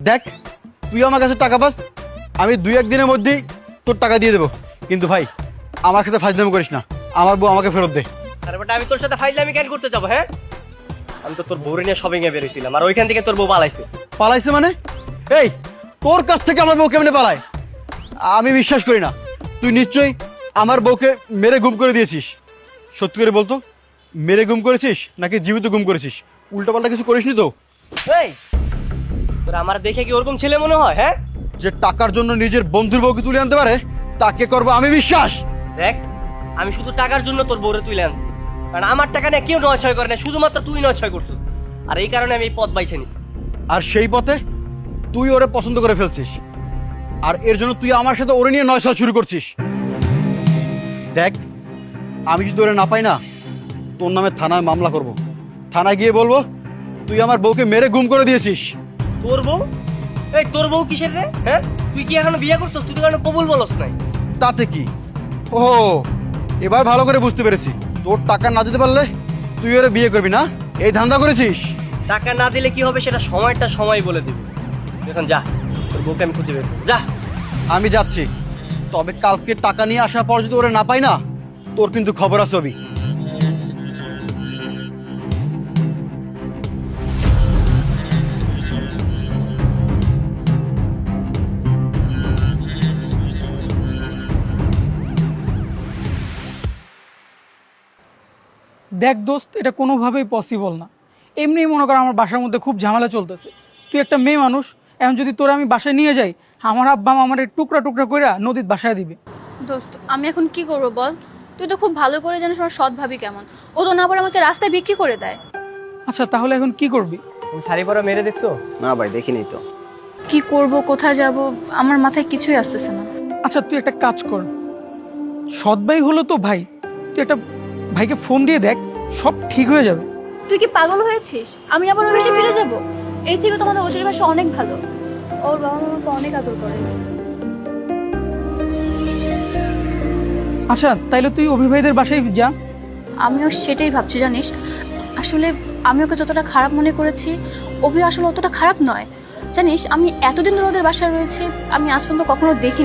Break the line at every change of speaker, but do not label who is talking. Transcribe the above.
দেখ তুই আমার কাছে টাকা পাস, আমি 2-1 দিনের মধ্যেই তোর টাকা দিয়ে দেবো, কিন্তু ভাই আমার সাথে ফাজলামি করিস না, আমার বউ আমাকে ফেরত দে।
আরে বেটা আমি তোর সাথে ফাইজলামি কেন করতে যাবো? হ্যাঁ, আমি তো তোর বউরে নিয়ে শপিং এ বেরিয়েছিলাম আর ওইখান থেকে তোর বউ পালাইছে।
পালাইছে মানে? এই তোর কাছ থেকে আমার বউ কেমনে পালায়? আমি বিশ্বাস করি না। তুই নিশ্চয়ই আমার বউকে মেরে গুম করে দিয়েছিস। সত্যি করে বলতো, মেরে গুম করেছিস নাকি জীবিত গুম করেছিস? উল্টোপাল্টা কিছু করিসনি তো?
এই তোর আমার দেখে কি ওরকম ছেলে মনে হয়? হ্যাঁ,
যে টাকার জন্য নিজের বন্ধুর বউকে তুলে আনতে পারে তাকে করবো আমি বিশ্বাস।
দেখ আমি শুধু টাকার জন্য তোর বউরে তুলে আনছি, কারণ আমার টাকা নিয়ে কেউ নয় ছয় করে না, শুধুমাত্র তুই নয় ছয় করছিস, আর এই কারণে আমি এই পথ বাইছে নিছি।
আর সেই পথে তুই ওরে পছন্দ করে ফেলছিস, আর এর জন্য তুই আমার সাথে ওরে নিয়ে নয়সা শুরু করছিস। দেখ আমি যদি ওরে না পাই না, তোর নামে থানায় মামলা করব। থানায় গিয়ে বলবো তুই আমার বউকে মেরে গুম করে দিয়েছিস।
তোর বউ? এই তোর বউ কিসের রে? হ্যাঁ, তুই কি এখনো বিয়ে করছিস? তুই তো এখনো কবুল বলস নাই।
তাতে কি? ও এবার ভালো করে বুঝতে পেরেছি, তোর টাকা না দিতে পারলে তুই ওরে বিয়ে করবি না, এই ধান্দা করেছিস।
টাকা না দিলে কি হবে সেটা সময়টা সময় বলে দিবে। এখন যা, তোর বউকে আমি খুঁজে বের করব। যা।
আমি যাচ্ছি, তবে কালকে টাকা নিয়ে আসার পর যদি ওরে না পাই না, তোর কিন্তু খবর আছে অবি।
দেখ দোস্ত, এটা কোনোভাবেই পসিবল না। এমনি মনে কর আমার বাসার মধ্যে খুব ঝামেলা চলতেছে, তুই একটা মেয়ে মানুষ, এখন যদি তোরা আমি বাসায় নিয়ে যাই, আমার আব্বা আমার টুকরা টুকরা করে নদীর বাসায় দিবে।
দোস্ত আমি এখন কি করবো বল? তুই তো খুব ভালো করে জানিস আমার সৎ ভাবি কেমন। ও তো না পারে আমাকে রাস্তায় বিক্রি করে দেয়।
আচ্ছা তাহলে এখন কি করবি?
তুমি শাড়ি পরা মেরে দেখছো?
না ভাই দেখিনি তো।
কি করব, কোথায় যাব, আমার মাথায় কিছুই আসতেছে না।
আচ্ছা তুই একটা কাজ কর, সৎ ভাই হলো তো ভাই, তুই একটা ভাইকে ফোন দিয়ে দেখ, সব ঠিক হয়ে যাবে।
তুই কি পাগল হয়েছিস? আমি আবার ওই বাসায় ফিরে যাব? এর থেকে তো আমাদের ওদের বাসা অনেক ভালো। ওর বাবা মা আমাকে অনেক আদর করে।
আচ্ছা তাইলে তুই অভিভাবকদের বাসায় যা।
আমিও সেটাই ভাবছি জানিস। আসলে আমি ওকে যতটা খারাপ মনে করেছি, অভি আসলে অতটা খারাপ নয়। জানিস আমি এতদিন ধরে ওদের বাসায় রয়েছে, আমি আজ পর্যন্ত কখনো দেখিনি